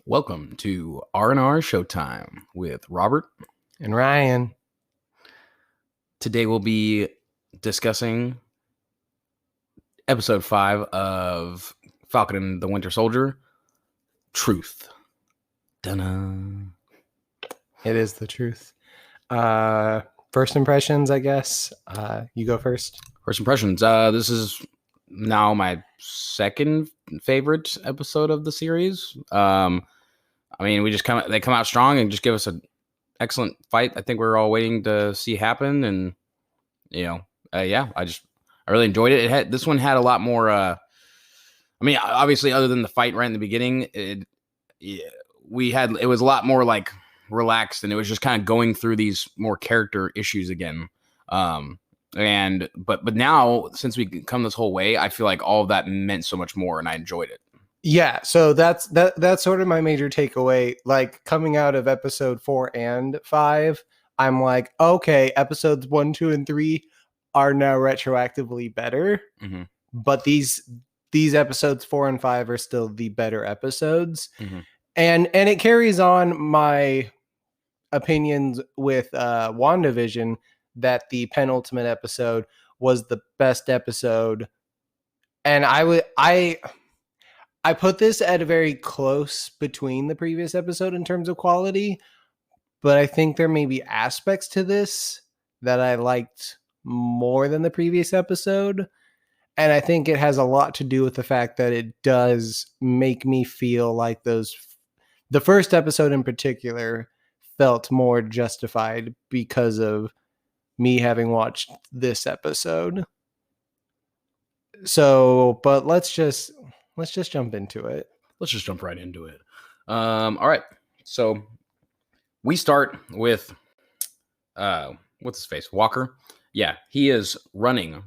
Welcome to R&R Showtime with Robert and Ryan. Today we'll be discussing episode 5 of Falcon and the Winter Soldier, Truth. Dun-dun. It is the truth. First impressions, I guess. You go first. First impressions. This is now my second favorite episode of the series. I mean, they come out strong and just give us an excellent fight. I think we're all waiting to see happen, and I really enjoyed it. This one had a lot more. I mean, obviously, other than the fight right in the beginning, it was a lot more like relaxed, and it was just kind of going through these more character issues again. But now, since we come this whole way, I feel like all of that meant so much more, and I enjoyed it. Yeah, so that's sort of my major takeaway. Like coming out of episode 4 and 5, I'm like, okay, episodes 1, 2, and 3 are now retroactively better, but these episodes 4 and 5 are still the better episodes, and it carries on my opinions with WandaVision that the penultimate episode was the best episode, and I put this at a very close between the previous episode in terms of quality, but I think there may be aspects to this that I liked more than the previous episode. And I think it has a lot to do with the fact that it does make me feel like the first episode in particular felt more justified because of me having watched this episode. So, but let's just jump into it. Let's just jump right into it. All right. So we start with what's his face? Walker. Yeah, he is running,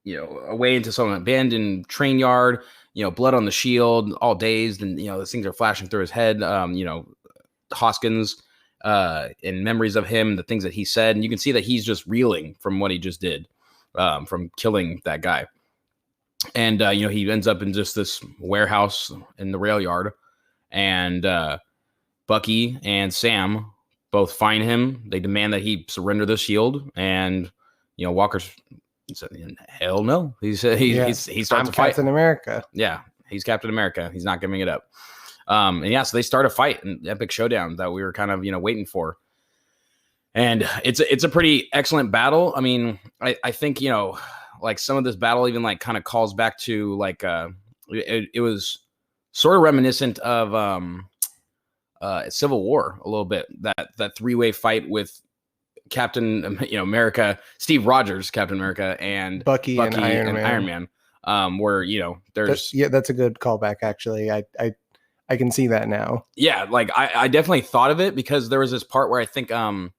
away into some abandoned train yard, blood on the shield, all dazed, and those things are flashing through his head. Hoskins and memories of him, the things that he said, and you can see that he's just reeling from what he just did, from killing that guy. And, he ends up in just this warehouse in the rail yard, and Bucky and Sam both find him. They demand that he surrender the shield, and, Walker said, hell no. He starts I'm to fight. Captain America. Yeah, he's Captain America. He's not giving it up. So they start a fight, an epic showdown that we were kind of, waiting for. And it's a pretty excellent battle. I mean, I think, like some of this battle even like kind of calls back to like it was sort of reminiscent of Civil War a little bit, that three-way fight with Captain America, Steve Rogers, Captain America, and Bucky and Iron Man. Where there's that's a good callback actually. I can see that now. Yeah, like I definitely thought of it because there was this part where I think I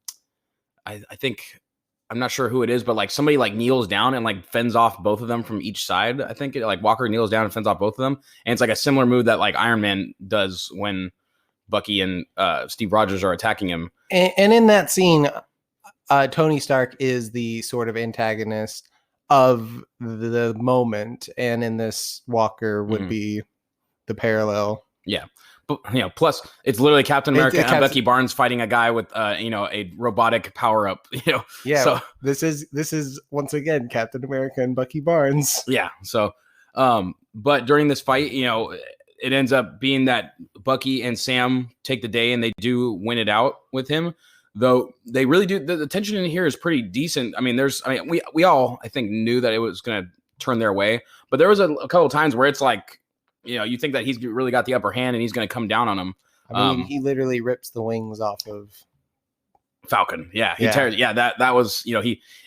think I'm not sure who it is, but like somebody like kneels down and like fends off both of them from each side. I think like Walker kneels down and fends off both of them. And it's like a similar move that like Iron Man does when Bucky and Steve Rogers are attacking him. And in that scene, Tony Stark is the sort of antagonist of the moment. And in this, Walker would be the parallel. Yeah. But, plus it's literally Captain America and Bucky Barnes fighting a guy with, a robotic power up, Yeah. So this is once again, Captain America and Bucky Barnes. Yeah. So, but during this fight, it ends up being that Bucky and Sam take the day and they do win it out with him, though they really do. The tension in here is pretty decent. I mean, we all, I think, knew that it was going to turn their way, but there was a couple of times where it's like, you think that he's really got the upper hand and he's going to come down on him. I mean, he literally rips the wings off of Falcon. Yeah. He tears. Yeah. That was,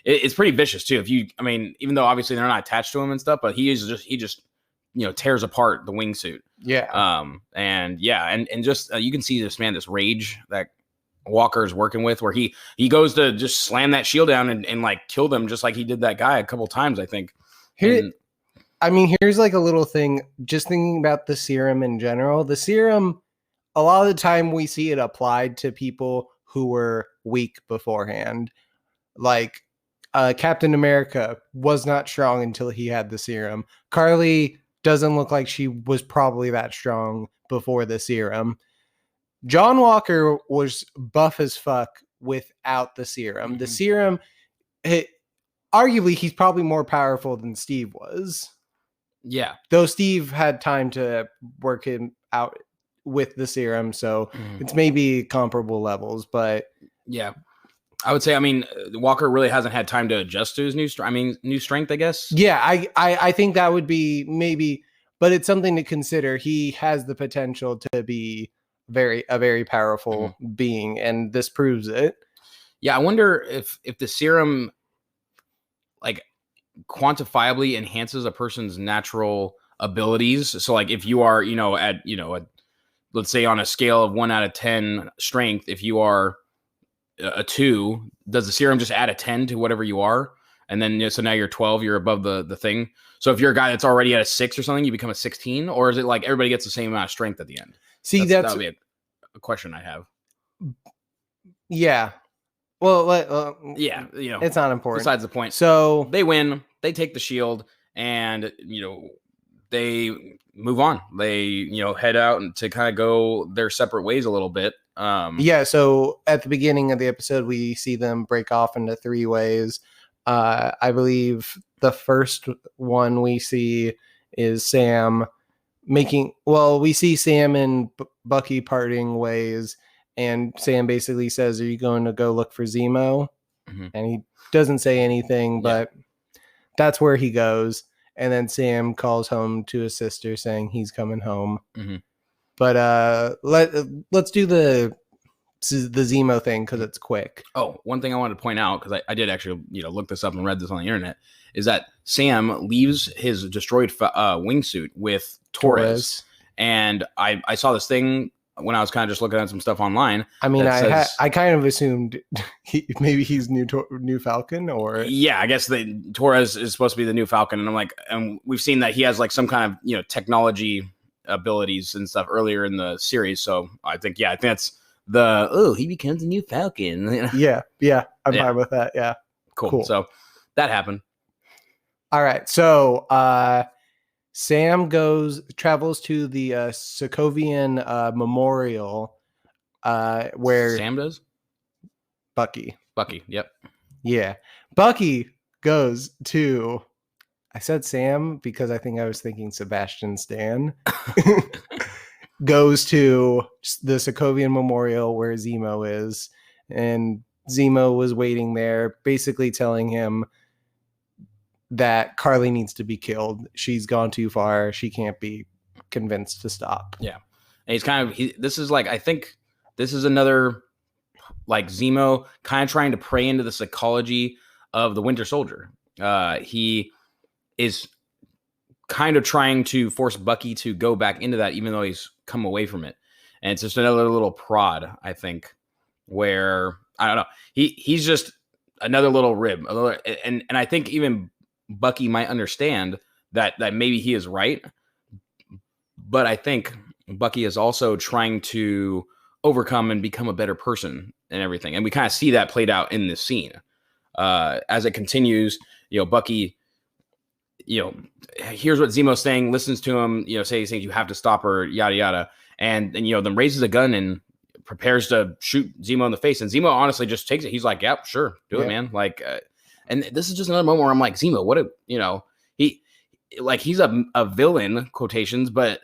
it's pretty vicious too. Even though obviously they're not attached to him and stuff, but he just tears apart the wingsuit. Yeah. And just, you can see this rage that Walker is working with, where he goes to just slam that shield down and like kill them, just like he did that guy a couple times, I think. Here's like a little thing, just thinking about the serum in general. The serum, a lot of the time we see it applied to people who were weak beforehand. Like Captain America was not strong until he had the serum. Carly doesn't look like she was probably that strong before the serum. John Walker was buff as fuck without the serum. The serum, arguably, he's probably more powerful than Steve was. Yeah. Though Steve had time to work him out with the serum, so it's maybe comparable levels, but yeah. I would say, I mean, Walker really hasn't had time to adjust to his new strength, I guess. Yeah, I think that would be maybe, but it's something to consider. He has the potential to be a very powerful being, and this proves it. Yeah, I wonder if the serum like quantifiably enhances a person's natural abilities. So like if you are, let's say on a scale of 1 out of 10 strength, if you are a 2, does the serum just add a 10 to whatever you are? And then so now you're 12, you're above the thing. So if you're a guy that's already at a 6 or something, you become a 16, or is it like everybody gets the same amount of strength at the end? See, that would be a question I have. Yeah. Well, yeah, it's not important. Besides the point. So they win, they take the shield, and they move on. They head out and to kind of go their separate ways a little bit. Yeah. So at the beginning of the episode, we see them break off into 3 ways. I believe the first one we see is Sam we see Sam and Bucky parting ways. And Sam basically says, "Are you going to go look for Zemo?" And he doesn't say anything, but that's where he goes. And then Sam calls home to his sister saying he's coming home. But let's do the Zemo thing because it's quick. Oh, one thing I wanted to point out, because I did actually look this up and read this on the internet, is that Sam leaves his destroyed wingsuit with Torres. And I saw this thing when I was kind of just looking at some stuff online. I mean, I kind of assumed maybe he's new Falcon, or I guess Torres is supposed to be the new Falcon, and I'm like, and we've seen that he has like some kind of technology abilities and stuff earlier in the series. So I think that's he becomes a new Falcon. yeah, I'm fine with that. Yeah, cool. So that happened. All right, so Sam travels to the Sokovian Memorial, where Sam does? Bucky, yep. Yeah. Bucky goes to, I said Sam because I think I was thinking Sebastian Stan, goes to the Sokovian Memorial where Zemo is, and Zemo was waiting there, basically telling him that Carly needs to be killed. She's gone too far. She can't be convinced to stop. Yeah. And he's kind of, this is like, I think this is another, like Zemo kind of trying to pray into the psychology of the Winter Soldier. He is kind of trying to force Bucky to go back into that, even though he's come away from it. And it's just another little prod, I think, where, I don't know, he's just another little rib. And I think even Bucky might understand that maybe he is right. But I think Bucky is also trying to overcome and become a better person and everything. And we kind of see that played out in this scene. As it continues, Bucky, here's what Zemo's saying, listens to him, saying you have to stop her, yada, yada. And then raises a gun and prepares to shoot Zemo in the face. And Zemo honestly just takes it. He's like, yep, sure, do it, man. Like, and this is just another moment where I'm like, Zemo, what he's a villain, quotations, but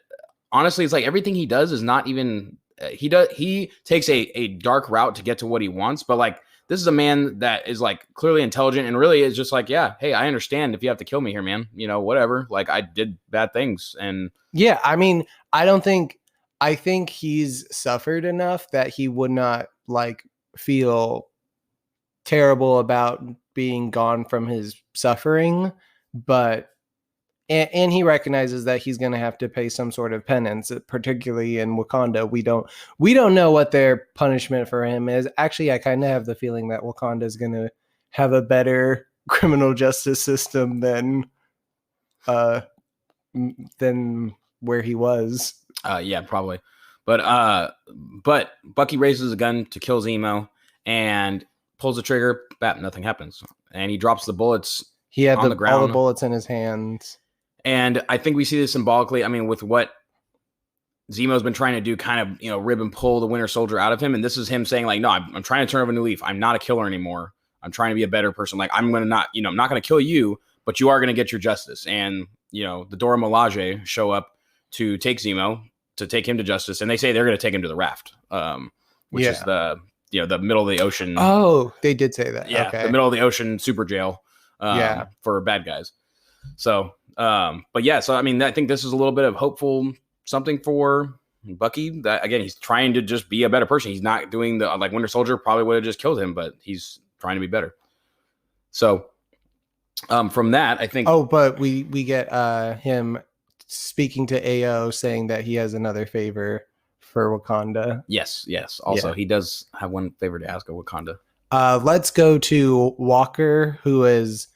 honestly, it's like everything he does is not even, he takes a dark route to get to what he wants, but like, this is a man that is like clearly intelligent and really is just like, yeah, hey, I understand if you have to kill me here, man, whatever. Like I did bad things. And yeah, I mean, I think he's suffered enough that he would not like feel terrible about being gone from his suffering, but and he recognizes that he's going to have to pay some sort of penance, particularly in Wakanda. We don't know what their punishment for him is. Actually, I kind of have the feeling that Wakanda is going to have a better criminal justice system than where he was. Yeah, probably. But Bucky raises a gun to kill Zemo and pulls the trigger. Bap, nothing happens, and he drops the bullets. He had the ground. All the bullets in his hands. And I think we see this symbolically. I mean, with what Zemo's been trying to do kind of, rib and pull the Winter Soldier out of him. And this is him saying like, no, I'm trying to turn over a new leaf. I'm not a killer anymore. I'm trying to be a better person. Like, I'm going to not, I'm not going to kill you, but you are going to get your justice. And, the Dora Milaje show up to take Zemo, to take him to justice. And they say they're going to take him to the raft, which is the middle of the ocean. Oh, they did say that. Yeah. Okay. The middle of the ocean super jail for bad guys. So, but yeah, so, I mean, I think this is a little bit of hopeful something for Bucky. That, again, he's trying to just be a better person. He's not doing the, like, Winter Soldier probably would have just killed him, but he's trying to be better. So, from that, I think. Oh, but we get him speaking to AO saying that he has another favor for Wakanda. Yes. Also, he does have one favor to ask of Wakanda. Let's go to Walker, who is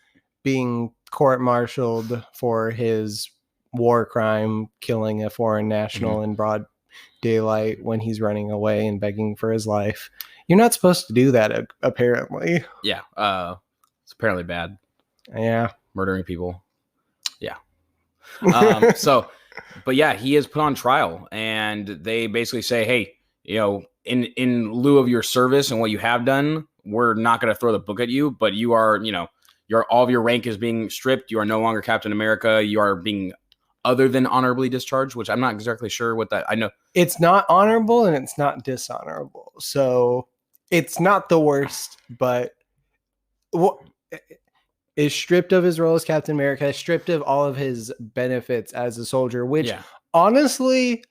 being court-martialed for his war crime, killing a foreign national in broad daylight when he's running away and begging for his life. You're not supposed to do that, apparently. Yeah. It's apparently bad. Yeah. Murdering people. Yeah. But yeah, he is put on trial, and they basically say, hey, in lieu of your service and what you have done, we're not going to throw the book at you, but you are, all of your rank is being stripped. You are no longer Captain America. You are being other than honorably discharged, which I'm not exactly sure what that, I know. It's not honorable and it's not dishonorable. So it's not the worst, but is stripped of his role as Captain America, stripped of all of his benefits as a soldier, which honestly,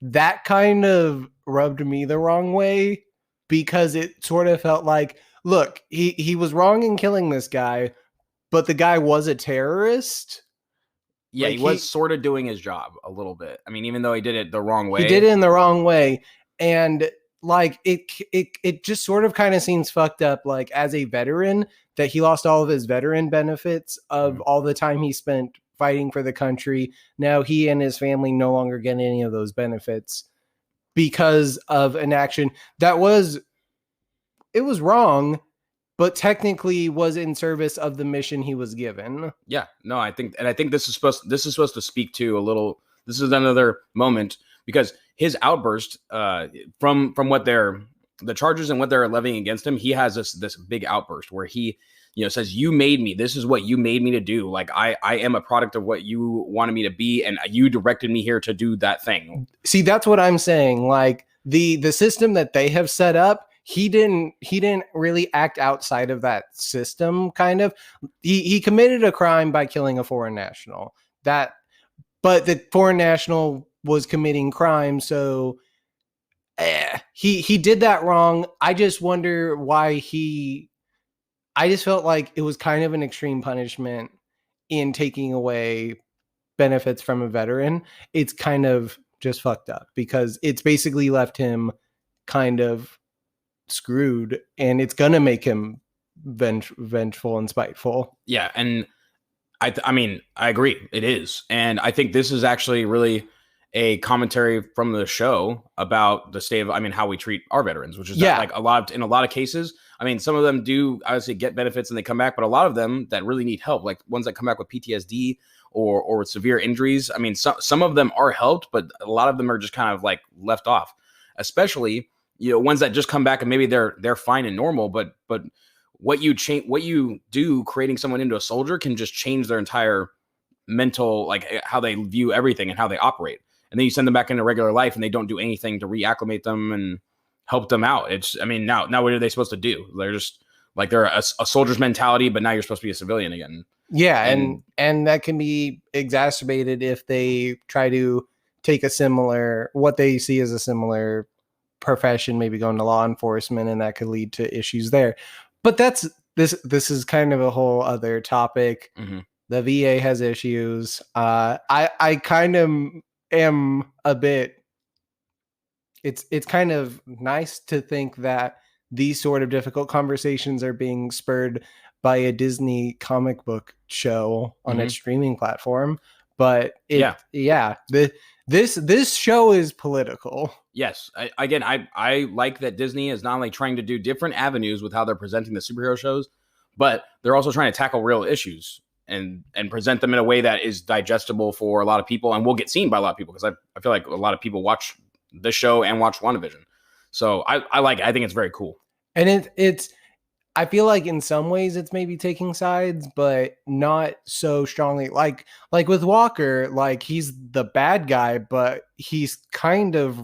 that kind of rubbed me the wrong way, because it sort of felt like, look, he was wrong in killing this guy, but the guy was a terrorist. Yeah, like he was sort of doing his job a little bit. I mean, even though he did it the wrong way. He did it in the wrong way. And like it just sort of kind of seems fucked up, like as a veteran, that he lost all of his veteran benefits of all the time he spent fighting for the country. Now he and his family no longer get any of those benefits because of an action that was wrong, but technically was in service of the mission he was given. Yeah, no, I think this is supposed to speak to a little. This is another moment, because his outburst from what the charges and what they're levying against him, he has this big outburst where he says, you made me, this is what you made me to do. Like I am a product of what you wanted me to be, and you directed me here to do that thing. See, that's what I'm saying. Like the system that they have set up, he didn't really act outside of that system. Kind of, he committed a crime by killing a foreign national. But the foreign national was committing crime, so he did that wrong. I just wonder why I just felt like it was kind of an extreme punishment in taking away benefits from a veteran. It's kind of just fucked up, because it's basically left him kind of screwed, and it's gonna make him vengeful and spiteful. Yeah, and I mean, I agree, it is. And I think this is actually really a commentary from the show about the state of, how we treat our veterans, which is like in a lot of cases. I mean, some of them do obviously get benefits and they come back, but a lot of them that really need help, like ones that come back with PTSD or with severe injuries. I mean, some of them are helped, but a lot of them are just kind of like left off, especially, ones that just come back and maybe they're fine and normal, but what you do creating someone into a soldier can just change their entire mental, like how they view everything and how they operate. And then you send them back into regular life and they don't do anything to reacclimate them and help them out. Now what are they supposed to do? They're just like, they're a soldier's mentality, but now you're supposed to be a civilian again. Yeah. And that can be exacerbated if they try to take what they see as a similar profession, maybe going to law enforcement, and that could lead to issues there. But this is kind of a whole other topic. Mm-hmm. The VA has issues. I kind of am a bit. It's kind of nice to think that these sort of difficult conversations are being spurred by a Disney comic book show on its streaming platform. But this show is political. Yes. I like that Disney is not only trying to do different avenues with how they're presenting the superhero shows, but they're also trying to tackle real issues. present them in a way that is digestible for a lot of people and will get seen by a lot of people, because I feel like a lot of people watch the show and watch WandaVision. So I think it's very cool. And it's I feel like in some ways it's maybe taking sides, but not so strongly. Like with Walker, like he's the bad guy, but he's kind of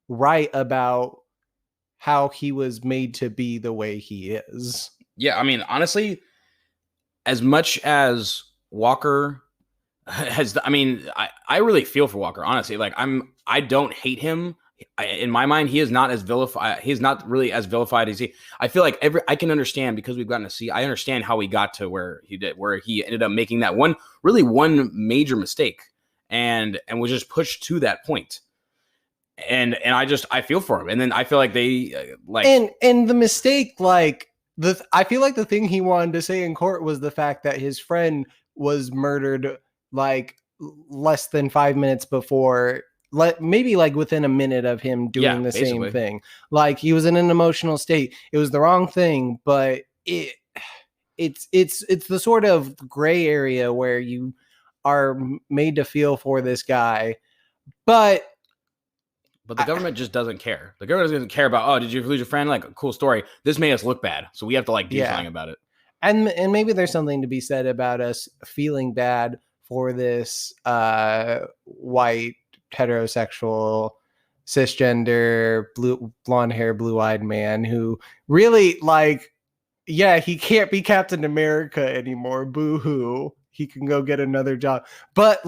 right about how he was made to be the way he is. Yeah, I mean, honestly, as much as Walker has, I mean, I really feel for Walker, honestly. Like I don't hate him. In my mind, he is not as vilified. He's not really as vilified as he. I feel like I can understand, because we've gotten to see. I understand how he got to where he did, where he ended up making that one major mistake, and was just pushed to that point. And I feel for him, and then I feel like they like and the mistake, like I feel like the thing he wanted to say in court was the fact that his friend was murdered like less than 5 minutes before. Maybe like within a minute of him doing the basically. same thing. Like he was in an emotional state. It was the wrong thing, but it's the sort of gray area where you are made to feel for this guy, but the government just doesn't care. The government doesn't care about, oh, did you lose your friend? Like, a cool story. This made us look bad, so we have to like do something about it. And maybe there's something to be said about us feeling bad for this white heterosexual cisgender blonde hair blue-eyed man who really like he can't be Captain America anymore, boo-hoo, he can go get another job, but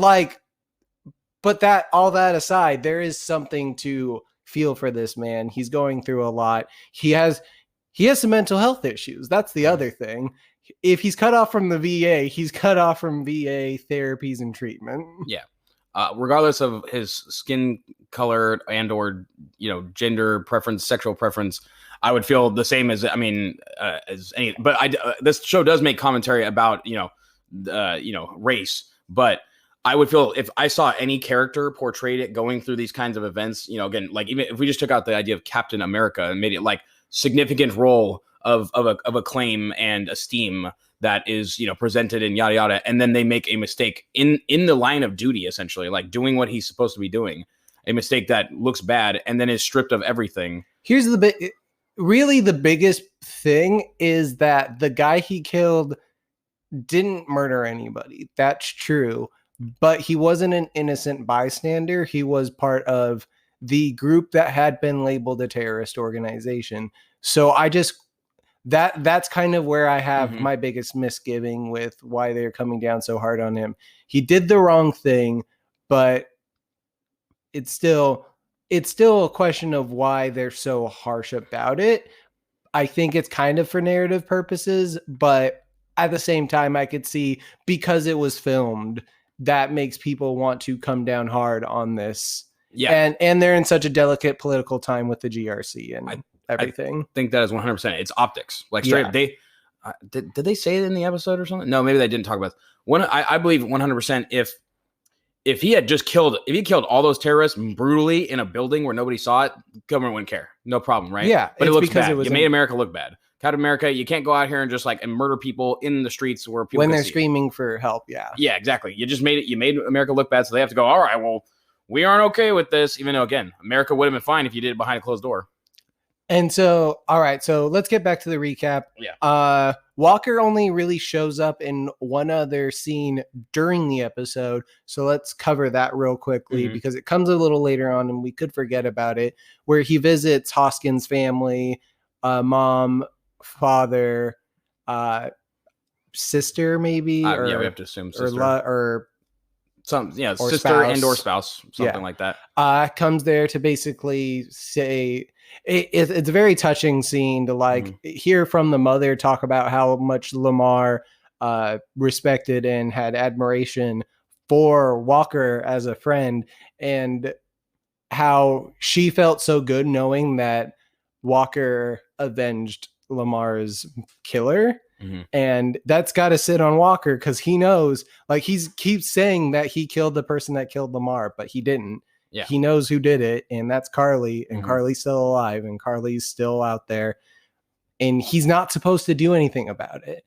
that all that aside, there is something to feel for this man. He's going through a lot. He has some mental health issues. That's the other thing. If he's cut off from the VA, he's cut off from VA therapies and treatment. Yeah. Regardless of his skin color and or gender preference, sexual preference, I would feel the same as as any. But this show does make commentary about race. But I would feel if I saw any character portrayed it going through these kinds of events, again, like even if we just took out the idea of Captain America and made it like significant role of acclaim and esteem that is presented and yada yada, and then they make a mistake in the line of duty, essentially like doing what he's supposed to be doing, a mistake that looks bad and then is stripped of everything. Here's the biggest thing is that the guy he killed didn't murder anybody. That's true, but he wasn't an innocent bystander. He was part of the group that had been labeled a terrorist organization. So that's kind of where I have my biggest misgiving with why they're coming down so hard on him. He did the wrong thing, but it's still a question of why they're so harsh about it. I think it's kind of for narrative purposes, but at the same time, I could see, because it was filmed, that makes people want to come down hard on this. Yeah. And they're in such a delicate political time with the GRC and everything. I think that is 100%. It's optics. Like straight up, they did they say it in the episode or something? No, maybe they didn't talk about it. I believe 100% if he killed all those terrorists brutally in a building where nobody saw it, government wouldn't care. No problem, right? Yeah. But it looks bad. You made America look bad. Captain America, you can't go out here and just like and murder people in the streets where people when they're screaming for help. Yeah. Yeah, exactly. You made America look bad, so they have to go, all right, well, we aren't okay with this, even though, again, America would have been fine if you did it behind a closed door. And so, all right, so let's get back to the recap. Yeah. Walker only really shows up in one other scene during the episode, so let's cover that real quickly because it comes a little later on and we could forget about it, where he visits Hoskins' family, mom, father, sister, maybe, or yeah, we have to assume sister or some, yeah, or sister spouse. and or spouse, something like that. Comes there to basically say it's a very touching scene to like hear from the mother talk about how much Lamar respected and had admiration for Walker as a friend, and how she felt so good knowing that Walker avenged Lamar's killer. And that's got to sit on Walker because he knows, like, keeps saying that he killed the person that killed Lamar, but he didn't. Yeah. He knows who did it, and that's Carly, and Carly's still alive, and Carly's still out there, and he's not supposed to do anything about it.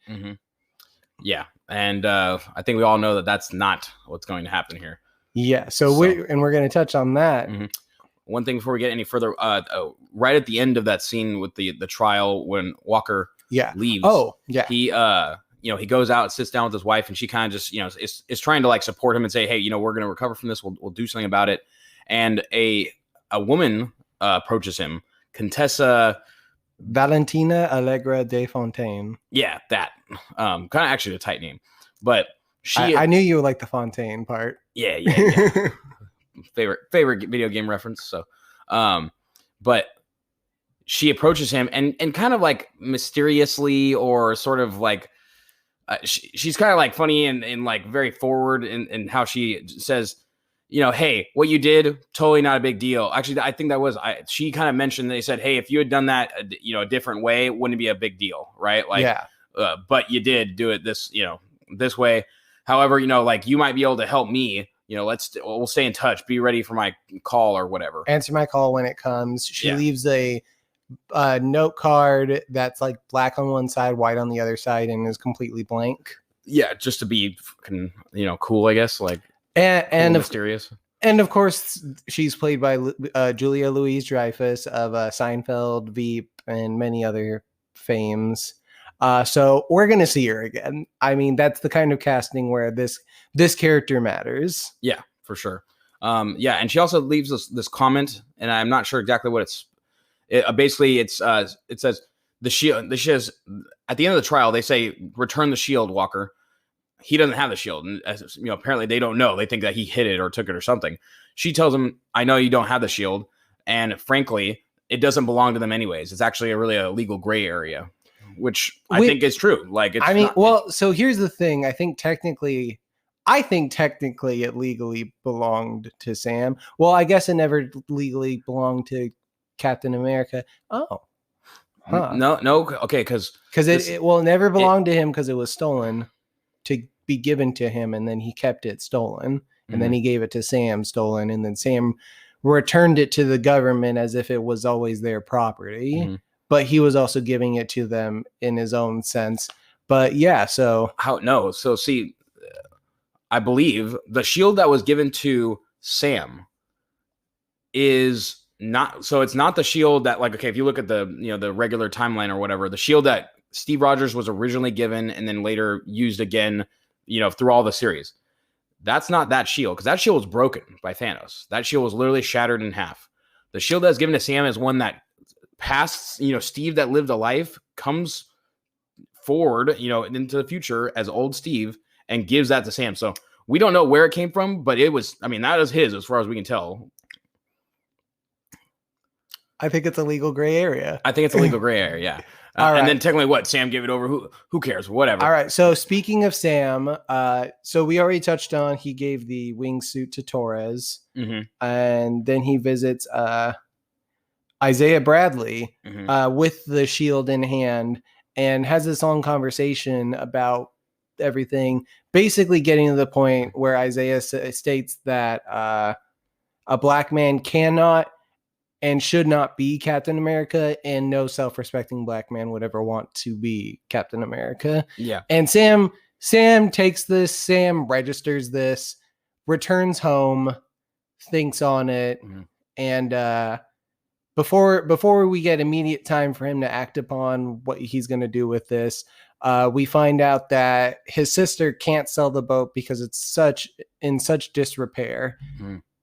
Yeah. And I think we all know that that's not what's going to happen here. Yeah. So we're going to touch on that. Mm-hmm. One thing before we get any further, right at the end of that scene with the trial when Walker leaves. Oh, yeah. He he goes out, sits down with his wife, and she kind of just, is trying to like support him and say, hey, we're going to recover from this. We'll do something about it. And a woman approaches him, Contessa Valentina Allegra de Fontaine. Yeah, that kind of actually a tight name, but I knew you would like the Fontaine part. Yeah. favorite video game reference. So, but she approaches him and kind of like mysteriously or sort of like she's kind of like funny and like very forward in how she says, hey, what you did, totally not a big deal. Actually, I think that was she kind of mentioned, they said, hey, if you had done that, a different way, it wouldn't be a big deal, right? Like, yeah. But you did do it this, this way. However, like you might be able to help me. We'll stay in touch. Be ready for my call or whatever. Answer my call when it comes. She leaves a note card that's like black on one side, white on the other side, and is completely blank. Yeah, just to be, cool, I guess. Like, and mysterious. And of course, she's played by Julia Louis-Dreyfus of Seinfeld, Veep, and many other fames. So we're gonna see her again. I mean, that's the kind of casting where this character matters. Yeah, for sure. And she also leaves this comment, and I'm not sure exactly what it's. Basically, it says the shield. At the end of the trial, they say, "Return the shield, Walker." He doesn't have the shield, and apparently they don't know. They think that he hid it or took it or something. She tells him, "I know you don't have the shield, and frankly, it doesn't belong to them anyways. It's actually a legal gray area." Which I think is true. Like, so here's the thing. I think technically it legally belonged to Sam. Well, I guess it never legally belonged to Captain America. Oh, huh. No. Okay, because it never belonged to him because it was stolen to be given to him, and then he kept it stolen, and then he gave it to Sam stolen, and then Sam returned it to the government as if it was always their property. Mm-hmm. But he was also giving it to them in his own sense. But yeah, so So see, I believe the shield that was given to Sam is not. So it's not the shield that, like, okay, if you look at the the regular timeline or whatever, the shield that Steve Rogers was originally given and then later used again, through all the series. That's not that shield, because that shield was broken by Thanos. That shield was literally shattered in half. The shield that's given to Sam is one that past, Steve that lived a life comes forward, into the future as old Steve and gives that to Sam. So we don't know where it came from, but it was, that is his as far as we can tell. I think it's a legal gray area. Yeah. And then technically what? Sam gave it over. Who cares? Whatever. All right. So speaking of Sam, so we already touched on, he gave the wingsuit to Torres, and then he visits Isaiah Bradley with the shield in hand and has this long conversation about everything, basically getting to the point where Isaiah states that a black man cannot and should not be Captain America, and no self-respecting black man would ever want to be Captain America. Yeah. And Sam takes this, Sam registers this, returns home, thinks on it, and before we get immediate time for him to act upon what he's going to do with this, we find out that his sister can't sell the boat because it's in such disrepair.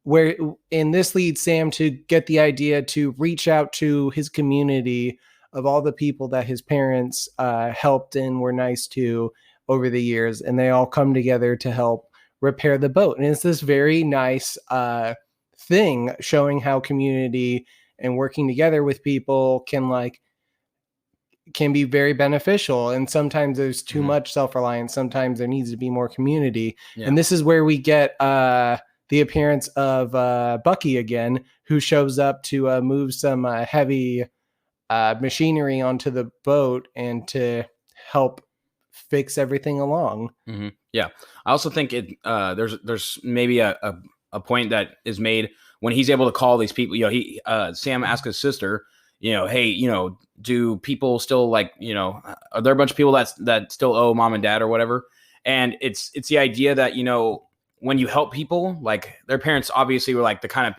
And this leads Sam to get the idea to reach out to his community of all the people that his parents helped and were nice to over the years, and they all come together to help repair the boat. And it's this very nice thing showing how community and working together with people can be very beneficial. And sometimes there's too much self-reliance. Sometimes there needs to be more community. Yeah. And this is where we get the appearance of Bucky again, who shows up to move some heavy machinery onto the boat and to help fix everything along. Yeah. I also think there's maybe a point that is made when he's able to call these people. Sam asked his sister, hey, do people still are there a bunch of people that still owe mom and dad or whatever? And it's the idea that, you know, when you help people, like their parents obviously were like the kind of,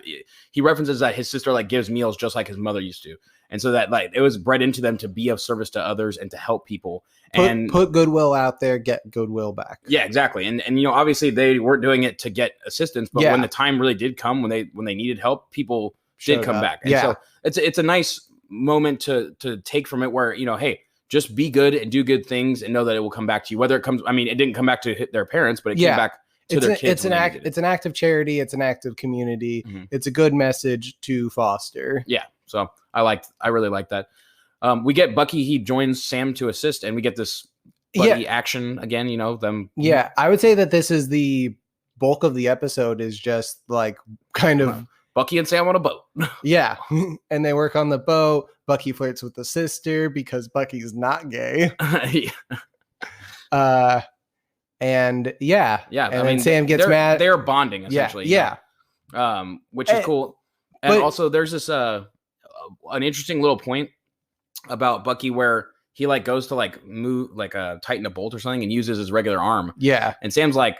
he references that his sister like gives meals just like his mother used to. And so that like it was bred into them to be of service to others and to help people. And put goodwill out there, get goodwill back. Yeah, exactly. And you know, obviously they weren't doing it to get assistance, but when the time really did come, when they needed help, people did come back. And so it's a nice moment to take from it where, you know, hey, just be good and do good things and know that it will come back to you. Whether it comes, I mean, it didn't come back to their parents, but it came back to their kids. It's an act of charity. It's an act of community. Mm-hmm. It's a good message to foster. Yeah. So I really like that. We get Bucky, he joins Sam to assist, and we get this buddy action again, you know, them. Yeah. I would say that this is the bulk of the episode is just like kind of Bucky and Sam on a boat. Yeah. And they work on the boat. Bucky flirts with the sister because Bucky's not gay. And and then Sam gets mad. They're bonding essentially. Yeah. Which is cool. And also there's this an interesting little point about Bucky where he like goes to like move like tighten a bolt or something and uses his regular arm. Yeah. And Sam's like,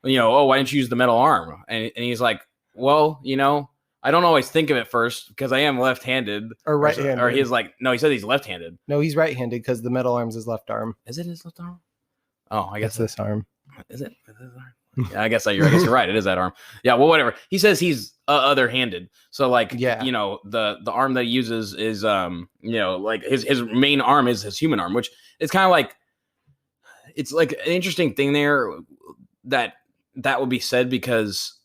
you know, oh, why didn't you use the metal arm? And he's like, well, you know, I don't always think of it first because I am left-handed or right-handed. Or he's like, no, he said he's left-handed. No, he's right-handed because the metal arm's his left arm. Is it his left arm? Oh, I guess this arm. Is it? Yeah, I guess you're right. It is that arm. Yeah. Well, whatever. He says he's other-handed. So like, you know, the arm that he uses is, you know, like his main arm is his human arm, which is kind of like, it's like an interesting thing there that would be said because,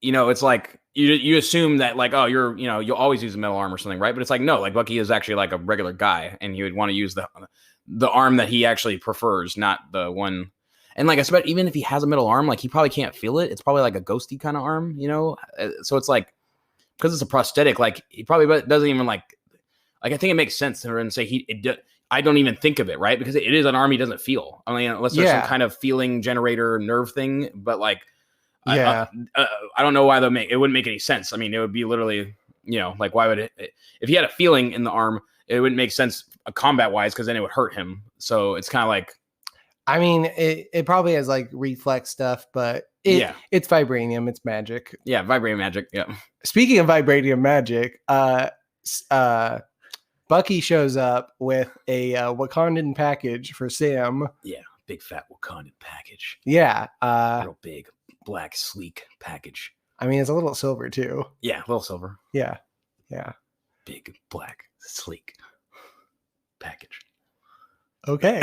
you know, it's like you assume that like, oh, you know, you'll always use a metal arm or something, right? But it's like, no, like Bucky is actually like a regular guy and he would want to use the arm that he actually prefers, not the one. And like I said, even if he has a metal arm, like he probably can't feel it. It's probably like a ghosty kind of arm, you know? So it's like, because it's a prosthetic, like he probably doesn't even like I think it makes sense to her and say I don't even think of it, right? Because it is an arm he doesn't feel. I mean, unless there's some kind of feeling generator nerve thing, but like, I don't know why it wouldn't make any sense. I mean, it would be literally, you know, like why would it, if he had a feeling in the arm, it wouldn't make sense combat wise because then it would hurt him. So it's kind of like, I mean, it probably has like reflex stuff, but it's vibranium. It's magic. Yeah, vibranium magic. Yeah. Speaking of vibranium magic, Bucky shows up with a Wakandan package for Sam. Yeah, big fat Wakandan package. Yeah. Real big, black, sleek package. I mean, it's a little silver too. Yeah, a little silver. Yeah. Yeah. Big, black, sleek package. Okay.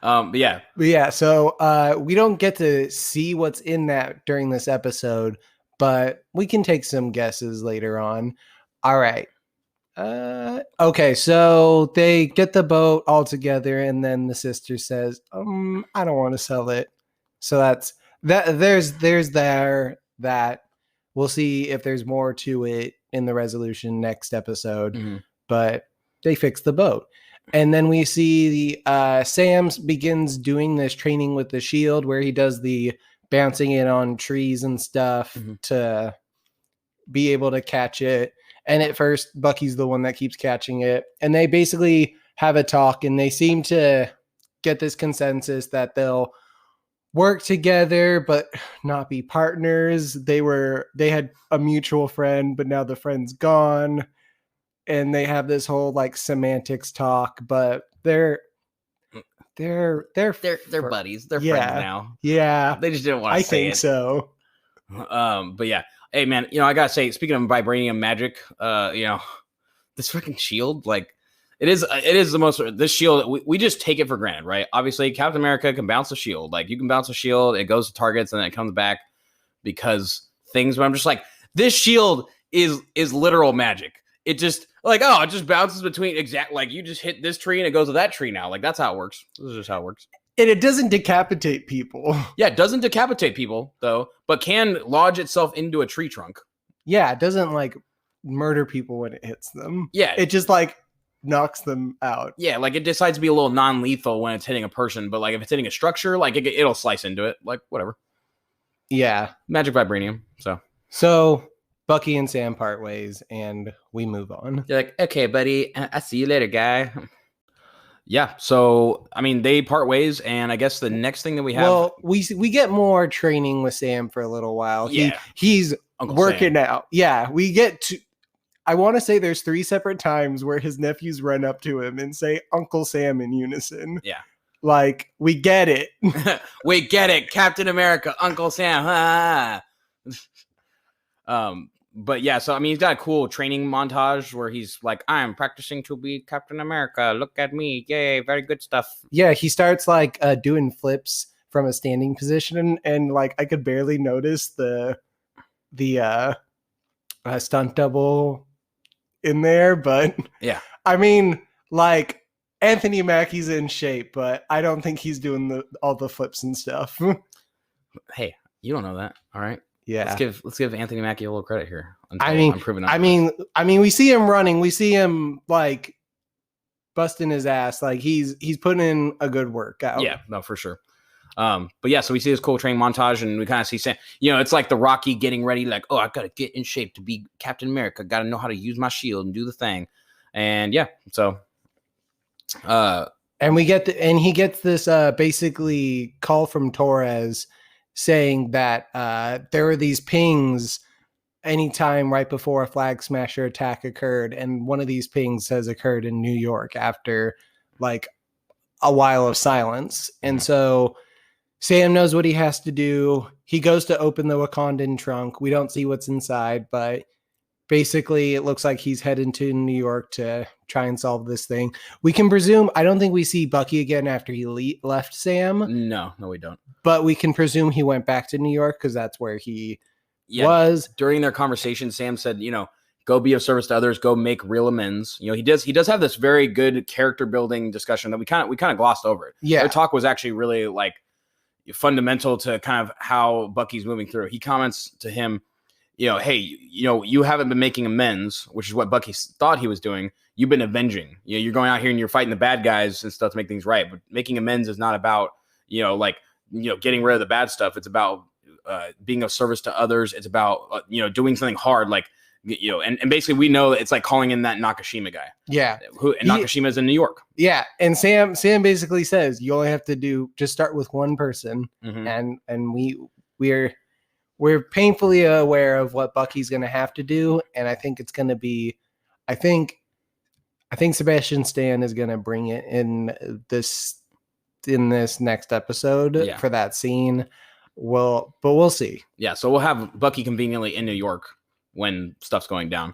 But yeah. So we don't get to see what's in that during this episode, but we can take some guesses later on. All right. Okay. So they get the boat all together, and then the sister says, I don't want to sell it. So that's that. There's that. We'll see if there's more to it in the resolution next episode. Mm-hmm. But they fix the boat. And then we see Sam begins doing this training with the shield where he does the bouncing it on trees and stuff to be able to catch it. And at first, Bucky's the one that keeps catching it. And they basically have a talk and they seem to get this consensus that they'll work together, but not be partners. They had a mutual friend, but now the friend's gone. And they have this whole like semantics talk, but they're buddies. They're friends now. Yeah. They just didn't want to say it. I think so. But yeah. Hey man, you know, I gotta say, speaking of vibranium magic, you know, this freaking shield, like it is the most, this shield, we just take it for granted, right? Obviously, Captain America can bounce a shield. Like you can bounce a shield, it goes to targets and then it comes back because things, but I'm just like, this shield is literal magic. It just like, oh, it just bounces between like you just hit this tree and it goes to that tree now. Like that's how it works. This is just how it works. And it doesn't decapitate people. Yeah, it doesn't decapitate people though, but can lodge itself into a tree trunk. Yeah, it doesn't like murder people when it hits them. Yeah. It just like knocks them out. Yeah, like it decides to be a little non-lethal when it's hitting a person, but like if it's hitting a structure, like it'll slice into it. Like whatever. Yeah. Magic vibranium. So Bucky and Sam part ways and we move on. You're like, okay, buddy, I'll see you later, guy. Yeah. So, I mean, they part ways, and I guess the next thing that we have. Well, we get more training with Sam for a little while. Yeah. He's Uncle working Sam. out. Yeah, we get to. I want to say there's 3 separate times where his nephews run up to him and say Uncle Sam in unison. Yeah. Like, we get it. We get it. Captain America, Uncle Sam. But yeah, so I mean, he's got a cool training montage where he's like, I'm practicing to be Captain America. Look at me. Yay. Very good stuff. Yeah, he starts like doing flips from a standing position, and like I could barely notice the stunt double in there, but yeah, I mean, like Anthony Mackie's in shape, but I don't think he's doing all the flips and stuff. Hey, you don't know that, all right? Yeah, let's give Anthony Mackie a little credit here. I mean, we see him running, we see him like busting his ass, like he's putting in a good workout. Yeah, no, for sure. But yeah, so we see this cool training montage, and we kind of see Sam. You know, it's like the Rocky getting ready, like, oh, I gotta get in shape to be Captain America. Gotta know how to use my shield and do the thing. And yeah, so and he gets this basically call from Torres saying that there are these pings anytime right before a Flag Smasher attack occurred, and one of these pings has occurred in New York after like a while of silence. And so Sam knows what he has to do. He goes to open the Wakandan trunk. We don't see what's inside, but basically it looks like he's heading to New York to try and solve this thing. We can presume, I don't think we see Bucky again after he left Sam. No, we don't. But we can presume he went back to New York because that's where he was. During their conversation, Sam said, you know, go be of service to others, go make real amends. You know, he does have this very good character building discussion that we kind of glossed over it. Yeah. Their talk was actually really like fundamental to kind of how Bucky's moving through. He comments to him, you know, hey, you know, you haven't been making amends, which is what Bucky thought he was doing. You've been avenging. You know, you're going out here and you're fighting the bad guys and stuff to make things right. But making amends is not about, you know, like, you know, getting rid of the bad stuff. It's about being of service to others. It's about, you know, doing something hard, like, you know, and basically we know it's like calling in that Nakashima guy. Yeah. Nakashima's in New York. Yeah. And Sam basically says you only have to just start with one person. Mm-hmm. And we're painfully aware of what Bucky's going to have to do. And I think it's going to be, I think Sebastian Stan is going to bring it in this next episode for that scene. But we'll see. Yeah. So we'll have Bucky conveniently in New York when stuff's going down.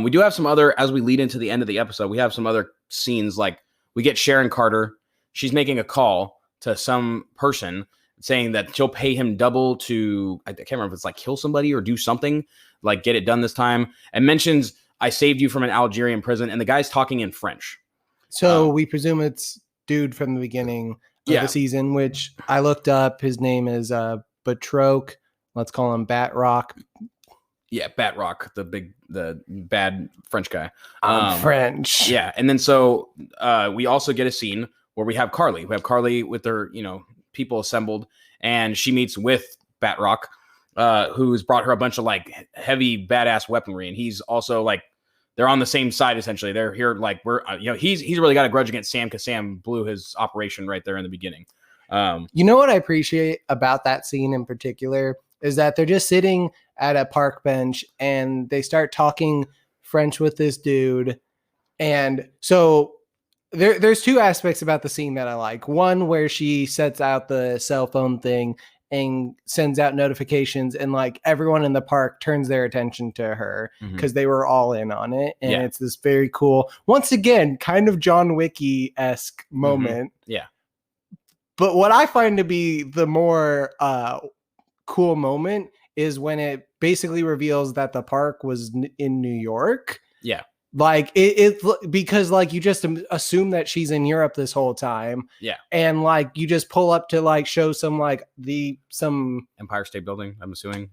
We do have some other, as we lead into the end of the episode, we have some other scenes, like we get Sharon Carter. She's making a call to some person saying that she'll pay him double to, I can't remember if it's like kill somebody or do something, like get it done this time, and mentions, I saved you from an Algerian prison, and the guy's talking in French. So we presume it's dude from the beginning of the season, which I looked up. His name is Batroc. Let's call him Batroc. Yeah, Batroc, the bad French guy. I'm French. Yeah, and then so we also get a scene where we have Carly. We have Carly with her, you know, people assembled, and she meets with Batroc, who's brought her a bunch of like heavy badass weaponry, and he's also like, they're on the same side essentially. They're here like we're, you know, he's really got a grudge against Sam because Sam blew his operation right there in the beginning. You know what I appreciate about that scene in particular is that they're just sitting at a park bench and they start talking French with this dude. And so there's 2 aspects about the scene that I like. One, where she sets out the cell phone thing and sends out notifications, and like everyone in the park turns their attention to her because they were all in on it. And it's this very cool, once again, kind of John Wick-esque moment. Yeah. But what I find to be the more cool moment is when it basically reveals that the park was in New York. Yeah. Like it because like you just assume that she's in Europe this whole time. Yeah. And like you just pull up to like show some like some Empire State Building, I'm assuming.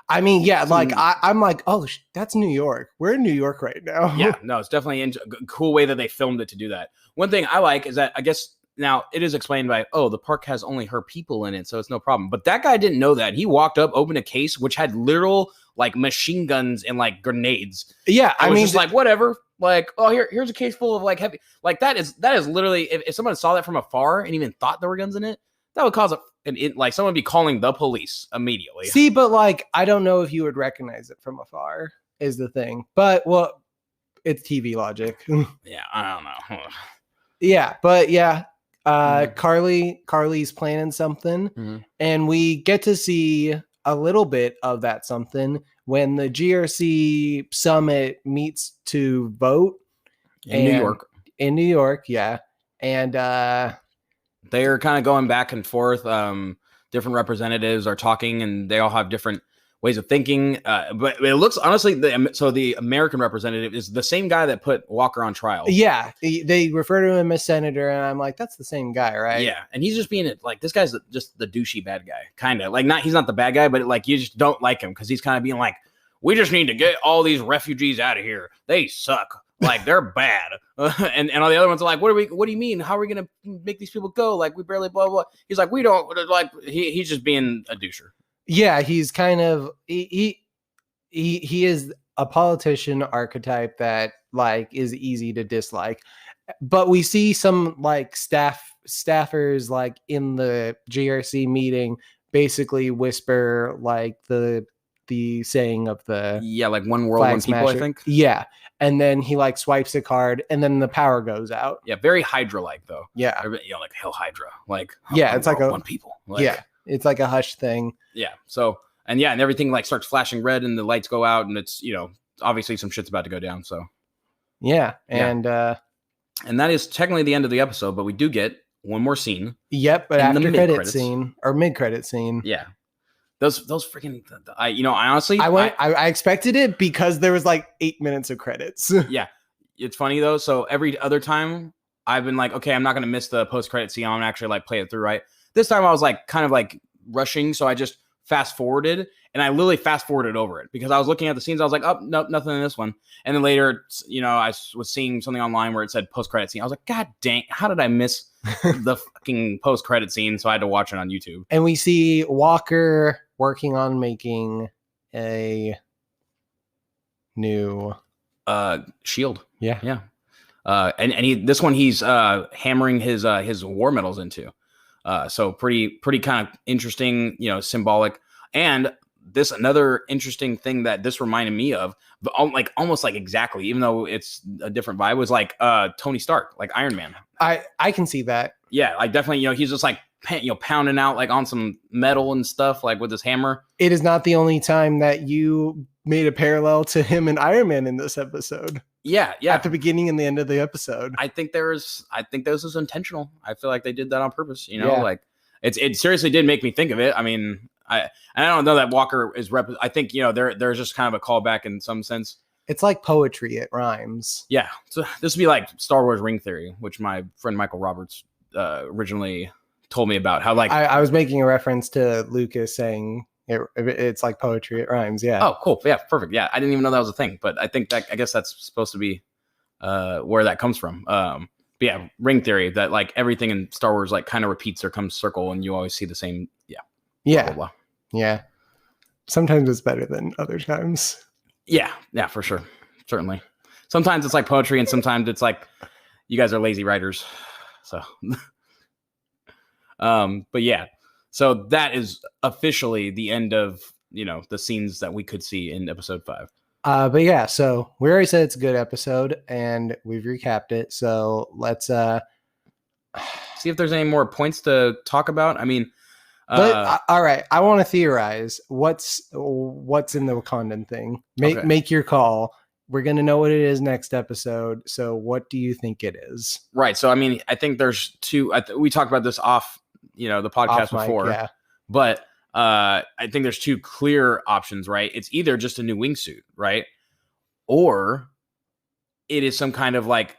I mean, yeah, like I'm like, oh, that's New York. We're in New York right now. Yeah, no, it's definitely a cool way that they filmed it to do that. One thing I like is that I guess now it is explained by, oh, the park has only her people in it, so it's no problem. But that guy didn't know that. He walked up, opened a case, which had literal like machine guns and like grenades. Yeah, I mean, just like whatever. Like, oh, here's a case full of like heavy, like that is literally if someone saw that from afar and even thought there were guns in it, that would cause like someone would be calling the police immediately. See, but like I don't know if you would recognize it from afar is the thing. But well, it's TV logic. Yeah, I don't know. Yeah, but yeah, Carly's planning something, and we get to see a little bit of that something when the GRC summit meets to vote in New York. In New York, yeah, and they're kind of going back and forth. Different representatives are talking, and they all have different ways of thinking. But it looks honestly, the American representative is the same guy that put Walker on trial. Yeah, they refer to him as senator, and I'm like, that's the same guy, right? Yeah, and he's just being like, this guy's just the douchey bad guy, kind of like he's not the bad guy, but like you just don't like him because he's kind of being like, we just need to get all these refugees out of here. They suck. Like they're bad. And all the other ones are like, what do you mean? How are we going to make these people go? Like we barely blah, blah. He's like, we don't like, he's just being a doucher. Yeah. He's kind of, he is a politician archetype that like is easy to dislike, but we see some like staffers like in the GRC meeting basically whisper like the saying of the like one world, one people, I think. Yeah. And then he like swipes a card and then the power goes out. Yeah. Very Hydra-like though. Yeah. Like Hell Hydra. Like, yeah, it's like one people. Like, yeah. It's like a hush thing. Yeah. So, and everything like starts flashing red and the lights go out and it's, obviously some shit's about to go down. So, yeah. And that is technically the end of the episode, but we do get one more scene. Yep. But after credit scene or mid credit scene. Yeah. Those freaking, I honestly, I expected it because there was like 8 minutes of credits. Yeah. It's funny though. So every other time I've been like, okay, I'm not going to miss the post credit scene. I'm going to actually like play it through. Right. This time I was like, kind of like rushing. So I just fast forwarded and I literally fast forwarded over it because I was looking at the scenes. I was like, oh, nope, nothing in this one. And then later, I was seeing something online where it said post credit scene. I was like, God dang, how did I miss the fucking post credit scene? So I had to watch it on YouTube. And we see Walker working on making a new shield. Yeah. And this one he's hammering his war medals into. So pretty kind of interesting, symbolic. And this another interesting thing that this reminded me of, like almost like exactly, even though it's a different vibe, was like Tony Stark, like Iron Man. I can see that. Yeah, like definitely, he's just like pounding out like on some metal and stuff, like with his hammer. It is not the only time that you made a parallel to him and Iron Man in this episode. Yeah. At the beginning and the end of the episode. I think this was intentional. I feel like they did that on purpose. Like it seriously did make me think of it. I mean, I don't know that Walker is I think there's just kind of a callback in some sense. It's like poetry. It rhymes. Yeah. So this would be like Star Wars ring theory, which my friend Michael Roberts originally told me about. How like I was making a reference to Lucas saying it's like poetry. It rhymes. Yeah. Oh, cool. Yeah, perfect. Yeah, I didn't even know that was a thing, but I guess that's supposed to be where that comes from. But yeah, ring theory, that like everything in Star Wars like kind of repeats or comes circle, and you always see the same. Yeah. Yeah. Blah, blah, blah. Yeah. Sometimes it's better than other times. Yeah, for sure. Certainly. Sometimes it's like poetry and sometimes it's like you guys are lazy writers. So but yeah. So that is officially the end of, the scenes that we could see in episode 5. But yeah, so we already said it's a good episode and we've recapped it. So let's see if there's any more points to talk about. I mean, all right. I want to theorize what's in the Wakandan thing. Make your call. We're going to know what it is next episode. So what do you think it is? Right. So, I mean, I think there's two, we talked about this off, the podcast before, yeah. But I think there's two clear options, right? It's either just a new wingsuit, right? Or it is some kind of like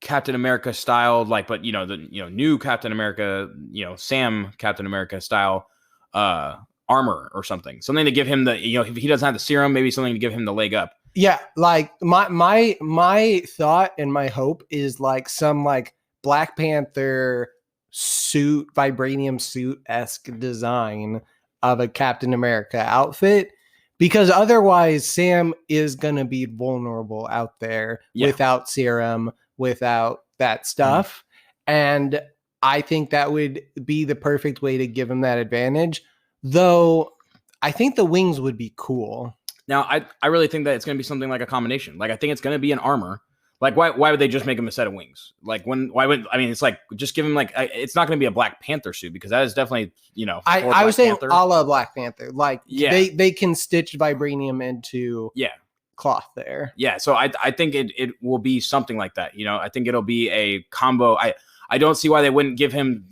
Captain America style, like, but new Captain America, Sam Captain America style armor or something to give him the, if he doesn't have the serum, maybe something to give him the leg up. Yeah, like my thought and my hope is like some like Black Panther suit, vibranium suit-esque design of a Captain America outfit, Because otherwise, Sam is going to be vulnerable out there Yeah. without serum, without that stuff. And I think that would be the perfect way to give him that advantage. Though I think the wings would be cool. Now, I really think that it's going to be something like a combination. Like, I think it's going to be an armor. Like, why would they just make him a set of wings? Like, it's like, just give him, like, it's not going to be a Black Panther suit, because that is definitely, I was saying a la Black Panther. Like, they can stitch vibranium into cloth there. Yeah, so I think it will be something like that. I think it'll be a combo. I don't see why they wouldn't give him,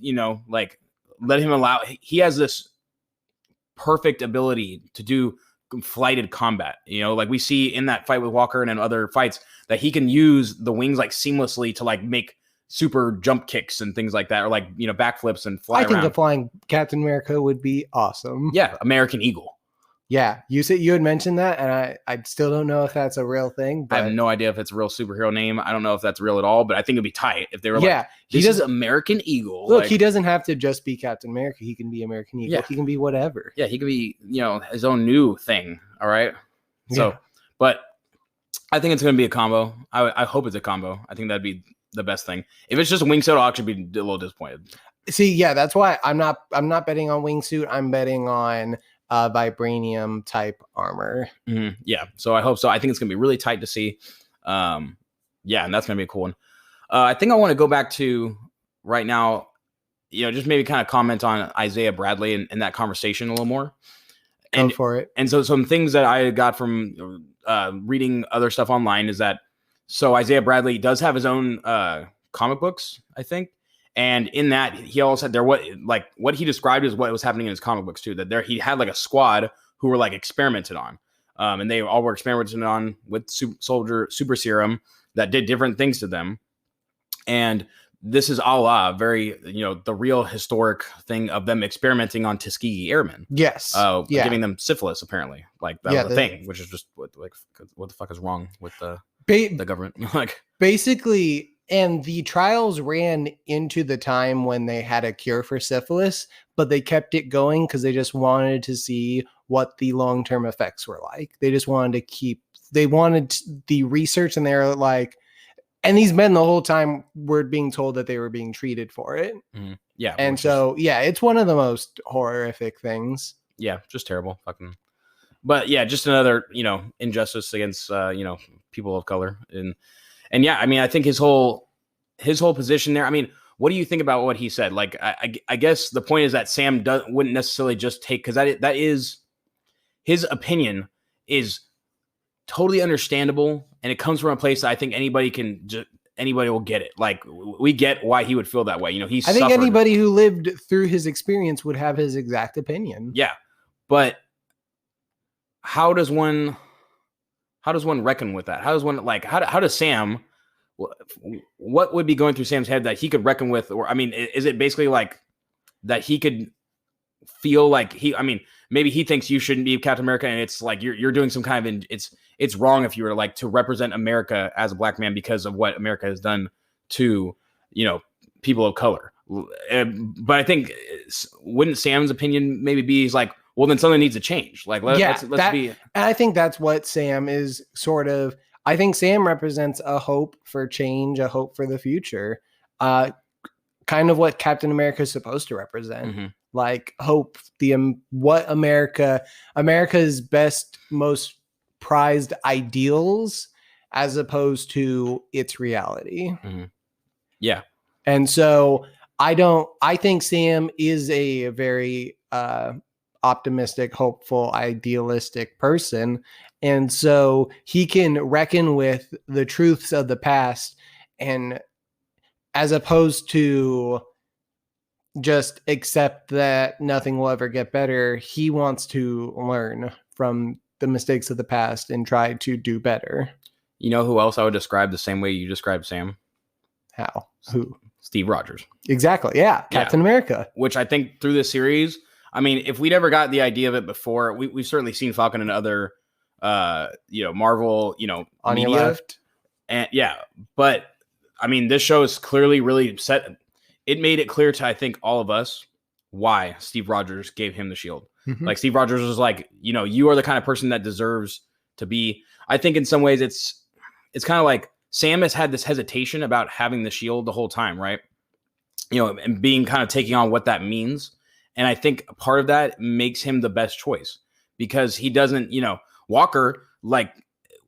like, let him allow. He has this perfect ability to do flighted combat, like we see in that fight with Walker and in other fights, that he can use the wings like seamlessly to like make super jump kicks and things like that, or like backflips and fly around. I think the flying Captain America would be awesome. Yeah, American Eagle. Yeah, you had mentioned that, and I still don't know if that's a real thing. But I have no idea if it's a real superhero name. I don't know if that's real at all, but I think it'd be tight if they were he does American Eagle. Look, he doesn't have to just be Captain America. He can be American Eagle. Yeah. He can be whatever. Yeah, he could be, his own new thing. All right. So, but I think it's going to be a combo. I hope it's a combo. I think that'd be the best thing. If it's just a wingsuit, I'll actually be a little disappointed. See, yeah, that's why I'm not betting on wingsuit. I'm betting on vibranium type armor. Mm-hmm. Yeah, so I hope so. I think it's gonna be really tight to see. And that's gonna be a cool one. I think I want to go back to right now, just maybe kind of comment on Isaiah Bradley and that conversation a little more. Go for it. And so some things that I got from reading other stuff online is that Isaiah Bradley does have his own comic books, I think. And in that, he also had what he described as what was happening in his comic books too. That he had like a squad who were like experimented on, and they all were experimented on with super serum that did different things to them. And this is a la very the real historic thing of them experimenting on Tuskegee Airmen. Yes, giving them syphilis apparently. Like that was the thing, which is just what the fuck is wrong with the government? Like basically. And the trials ran into the time when they had a cure for syphilis, but they kept it going because they just wanted to see what the long-term effects were like. They just wanted they wanted the research, and they're like, and these men the whole time were being told that they were being treated for it. Mm-hmm. Yeah. And so, it's one of the most horrific things. Yeah, just terrible. Fucking. But yeah, just another, injustice against, people of color. And yeah, I mean, I think his whole position there. I mean, what do you think about what he said? Like, I guess the point is that Sam wouldn't necessarily just take, because that is his opinion is totally understandable, and it comes from a place that I think anybody will get it. Like, we get why he would feel that way. I think anybody who lived through his experience would have his exact opinion. Yeah, but how does one reckon with that? How does one how does Sam? What would be going through Sam's head that he could reckon with? Or I mean, is it basically like that he could feel like maybe he thinks you shouldn't be Captain America, and it's like you're doing some kind of it's wrong if you were like to represent America as a black man because of what America has done to people of color. But I think wouldn't Sam's opinion maybe be he's like, well, then something needs to change. Like, let's be. And I think that's what Sam is sort of. I think Sam represents a hope for change, a hope for the future. Kind of what Captain America is supposed to represent. Mm-hmm. Like hope, what America's best, most prized ideals, as opposed to its reality. Mm-hmm. Yeah. And so I think Sam is a very optimistic, hopeful, idealistic person. And so he can reckon with the truths of the past, and as opposed to just accept that nothing will ever get better, he wants to learn from the mistakes of the past and try to do better. You know who else I would describe the same way you described Sam? How? Who? Steve Rogers. Exactly. Yeah. Captain America. Which I think through this series, I mean, if we'd ever got the idea of it before, we've certainly seen Falcon and other, Marvel, on media. Your left. And yeah, but I mean, this show is clearly really set. It made it clear to, I think, all of us why Steve Rogers gave him the shield. Mhm. Like Steve Rogers was like, you are the kind of person that deserves to be. I think in some ways it's kind of like Sam has had this hesitation about having the shield the whole time, right? And being kind of taking on what that means. And I think part of that makes him the best choice because he doesn't, Walker, like,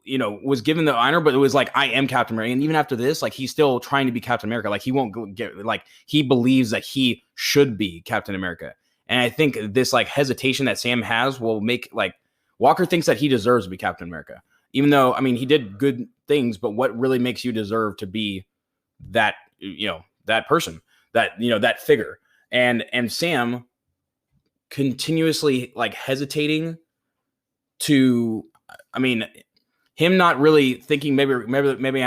was given the honor, but it was like, I am Captain America. And even after this, like, he's still trying to be Captain America. Like, he won't get, like, he believes that he should be Captain America. And I think this, like, hesitation that Sam has will make, like, Walker thinks that he deserves to be Captain America. Even though, I mean, he did good things, but what really makes you deserve to be that, that person? That figure, and Sam continuously like hesitating to, I mean, him not really thinking maybe I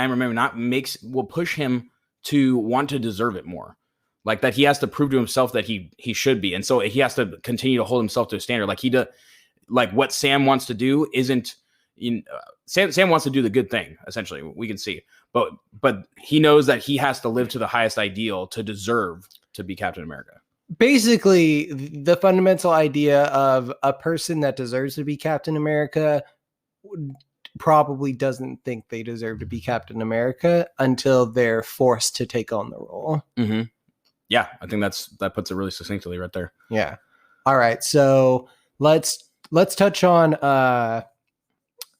am or maybe not will push him to want to deserve it more, like that he has to prove to himself that he should be, and so he has to continue to hold himself to a standard. Like he does, like what Sam wants to do isn't. Sam wants to do the good thing. Essentially, we can see, but he knows that he has to live to the highest ideal to deserve to be Captain America. Basically, the fundamental idea of a person that deserves to be Captain America probably doesn't think they deserve to be Captain America until they're forced to take on the role. Mm-hmm. Yeah, I think that puts it really succinctly right there. Yeah. All right, so let's touch on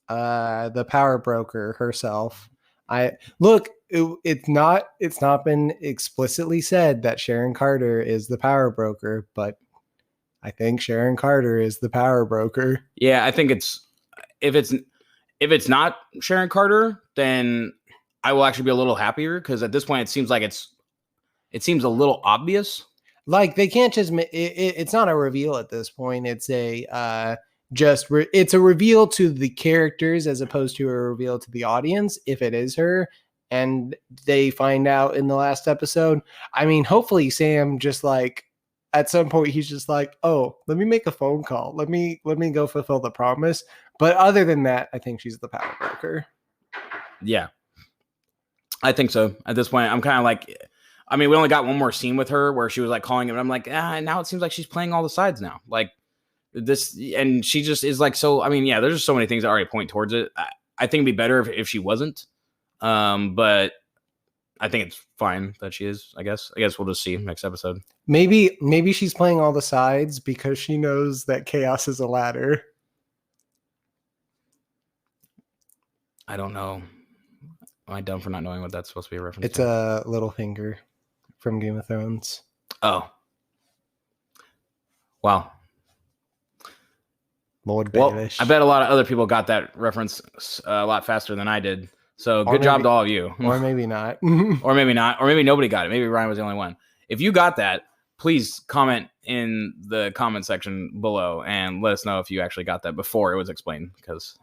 the power broker herself. It's not been explicitly said that Sharon Carter is the power broker, but I think Sharon Carter is the power broker. Yeah, I think if it's not Sharon Carter, then I will actually be a little happier because at this point it seems like it seems a little obvious. Like they can't just it's not a reveal at this point. It's a it's a reveal to the characters as opposed to a reveal to the audience if it is her, and they find out in the last episode. I mean, hopefully Sam just like at some point he's just like, oh, let me make a phone call, let me go fulfill the promise. But other than that, I think she's the power broker. Yeah, I think so. At this point, I'm kind of like, I mean, we only got one more scene with her where she was like calling him, and I'm like, now it seems like she's playing all the sides now. Like this, and she just is like, so, I mean, yeah, there's just so many things that already point towards it. I think it'd be better if she wasn't. But I think it's fine that she is, I guess we'll just see next episode. Maybe she's playing all the sides because she knows that chaos is a ladder. I don't know. Am I dumb for not knowing what that's supposed to be a reference It's to? a Littlefinger from Game of Thrones. Oh. Wow. Lord Well, Baelish. I bet a lot of other people got that reference a lot faster than I did. So good job to all of you. Or maybe not. Or maybe not. Or maybe nobody got it. Maybe Ryan was the only one. If you got that, please comment in the comment section below and let us know if you actually got that before it was explained. Because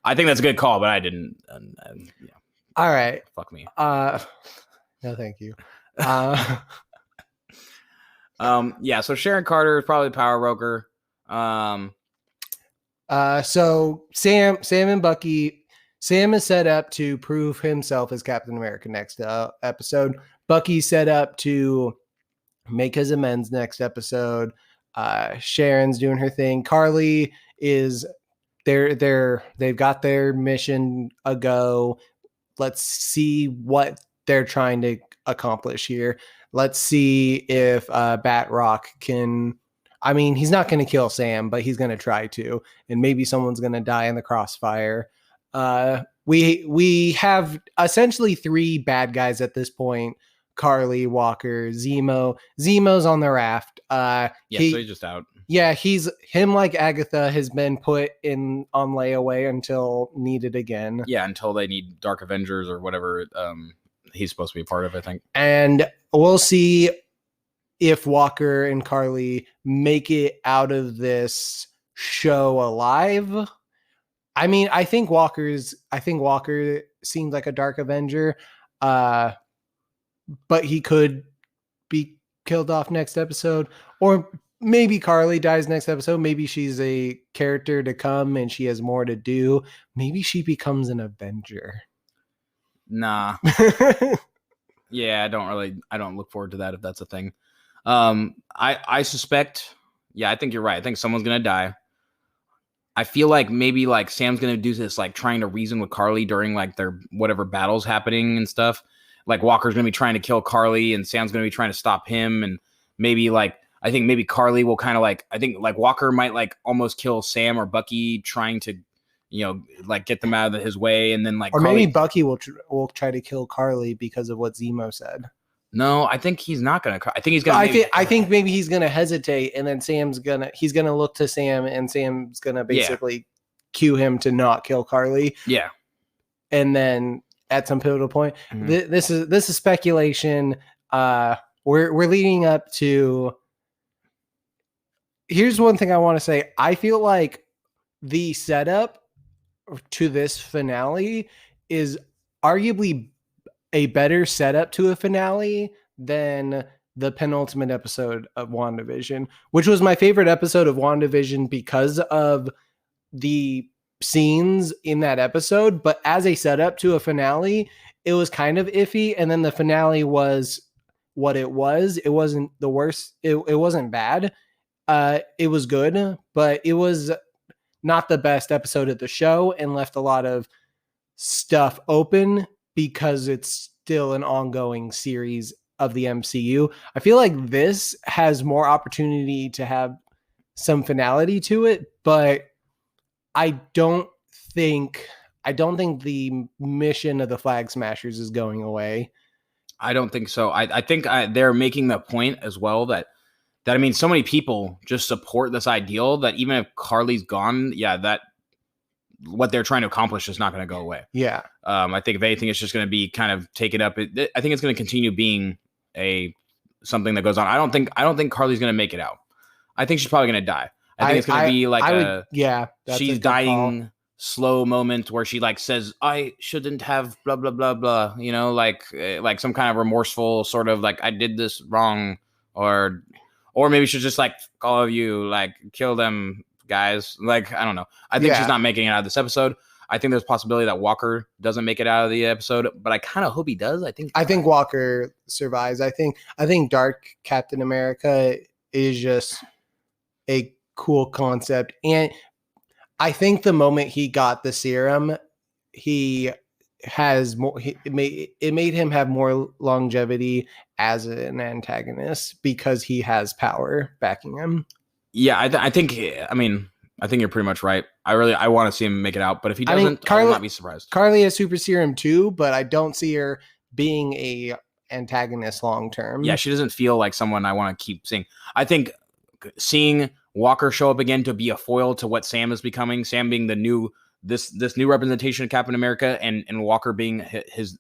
I think that's a good call, but I didn't. Yeah. All right. Fuck me. No, thank you. Yeah, so Sharon Carter is probably the power broker. So Sam and Bucky. Sam is set up to prove himself as Captain America next episode. Bucky's set up to make his amends next episode. Sharon's doing her thing. Carly is they've got their mission a go. Let's see what they're trying to accomplish here. Let's see if Batroc can. I mean, he's not going to kill Sam, but he's going to try to, and maybe someone's going to die in the crossfire. We have essentially three bad guys at this point: Carly, Walker, Zemo. Zemo's on the raft. So he's just out. Yeah, him like Agatha has been put on layaway until needed again. Yeah, until they need Dark Avengers or whatever he's supposed to be a part of, I think. And we'll see if Walker and Carly make it out of this show alive. I mean, I think Walker seems like a Dark Avenger, but he could be killed off next episode, or maybe Carly dies next episode. Maybe she's a character to come and she has more to do. Maybe she becomes an Avenger. Nah. Yeah, I don't look forward to that if that's a thing. I suspect Yeah, I think you're right. I think someone's gonna die. I feel like maybe like Sam's gonna do this, like trying to reason with Carly during like their whatever battles happening and stuff. Like Walker's gonna be trying to kill Carly, and Sam's gonna be trying to stop him, and maybe like I think maybe Carly will kind of like I think like Walker might like almost kill Sam or Bucky, trying to like get them out of his way, and then like or Carly, maybe Bucky will try to kill Carly because of what Zemo said. No, I think he's not gonna. I think he's gonna. I think maybe he's gonna hesitate, and then he's gonna look to Sam, and Sam's gonna basically cue him to not kill Carly. Yeah, and then at some pivotal point, this is speculation. We're leading up to. Here's one thing I want to say. I feel like the setup to this finale is arguably a better setup to a finale than the penultimate episode of WandaVision, which was my favorite episode of WandaVision because of the scenes in that episode. But as a setup to a finale, it was kind of iffy. And then the finale was what it was. It wasn't the worst. It wasn't bad. It was good, but it was not the best episode of the show and left a lot of stuff open because it's still an ongoing series of the MCU. I feel like this has more opportunity to have some finality to it, but I don't think the mission of the Flag Smashers is going away. I don't think so. I think they're making the point as well that I mean, so many people just support this ideal that even if Carly's gone, that what they're trying to accomplish is not going to go away. Yeah. I think if anything, it's just going to be kind of taken up. I think it's going to continue being something that goes on. I don't think Carly's going to make it out. I think she's probably going to die. I think it's going to be like she's dying slow moment where she like says, I shouldn't have blah, blah, blah, blah, like some kind of remorseful sort of like I did this wrong, or maybe she's just like, all of you, like, kill them, guys. Like, I don't know. I think she's not making it out of this episode. I think there's a possibility that Walker doesn't make it out of the episode, but I kind of hope he does. I think Walker survives. I think Dark Captain America is just a cool concept. And I think the moment he got the serum, he has more. It made him have more longevity as an antagonist because he has power backing him. Yeah, I think. I mean, I think you're pretty much right. I want to see him make it out, but if he doesn't, I will not be surprised. Carly has super serum too, but I don't see her being a antagonist long term. Yeah, she doesn't feel like someone I want to keep seeing. I think seeing Walker show up again to be a foil to what Sam is becoming, Sam being the new this new representation of Captain America, and Walker being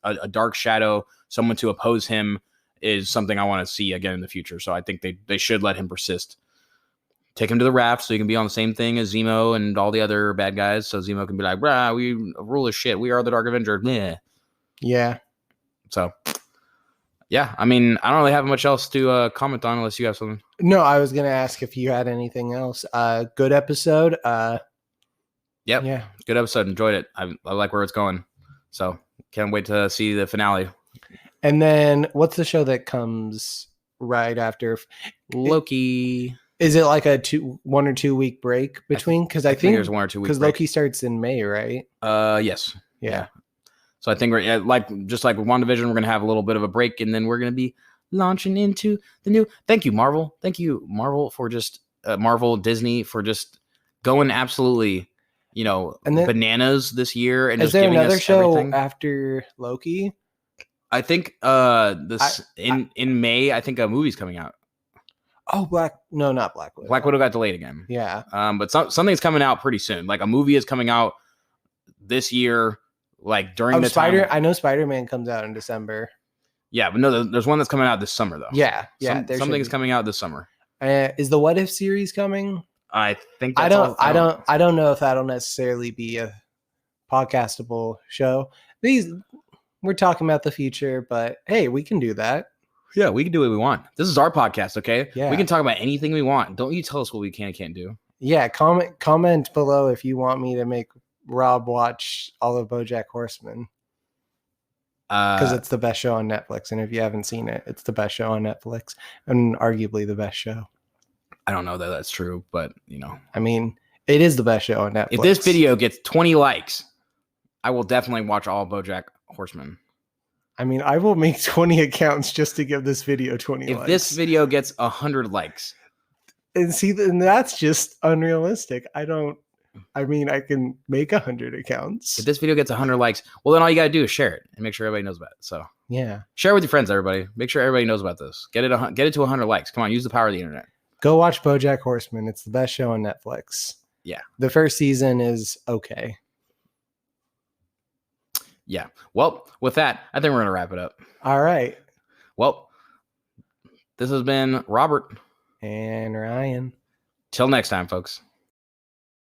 a dark shadow, someone to oppose him, is something I want to see again in the future. So I think they should let him persist. Take him to the raft so he can be on the same thing as Zemo and all the other bad guys. So Zemo can be like, "Brah, we rule as shit. We are the Dark Avenger." Meh. Yeah. So, yeah. I mean, I don't really have much else to comment on unless you have something. No, I was gonna ask if you had anything else. Good episode. Yep. Yeah. Good episode. Enjoyed it. I like where it's going. So can't wait to see the finale. And then what's the show that comes right after Loki? Is it like a 1 or 2 week break between? Because I think there's 1 or 2 weeks. Because Loki starts in May, right? Yes. Yeah. So I think we're just like with WandaVision, we're gonna have a little bit of a break, and then we're gonna be launching into the new. Thank you, Marvel. Thank you, Marvel, for just Disney for just going absolutely, and then, bananas this year. And is just there giving another us show everything. After Loki? I think in May, I think a movie's coming out. Oh, not Black Widow. Black Widow got delayed again. Yeah. But something's coming out pretty soon. Like a movie is coming out this year, like during the time. I know Spider-Man comes out in December. Yeah, but no, there's one that's coming out this summer though. Yeah. Something's coming out this summer. Is the What If series coming? I think I don't know if that'll necessarily be a podcastable show. We're talking about the future, but hey, we can do that. Yeah, we can do what we want. This is our podcast, okay? Yeah. We can talk about anything we want. Don't you tell us what we can and can't do. Yeah, comment below if you want me to make Rob watch all of BoJack Horseman. Because it's the best show on Netflix. And if you haven't seen it, it's the best show on Netflix and arguably the best show. I don't know that that's true, but you know, I mean, it is the best show on Netflix. if this video gets 20 likes, I will definitely watch all BoJack Horseman. I mean, I will make 20 accounts just to give this video 20 likes. If this video gets 100 likes, and see, then that's just unrealistic. I can make 100 accounts. if this video gets 100 likes, well, then all you gotta do is share it and make sure everybody knows about it. So Yeah. share it with your friends, everybody. Make sure everybody knows about this. Get it to 100 likes. Come on, use the power of the internet. Go watch BoJack Horseman. It's the best show on Netflix. Yeah. The first season is okay. Yeah. Well, with that, I think we're gonna wrap it up. All right. Well, this has been Robert And Ryan. till next time, folks.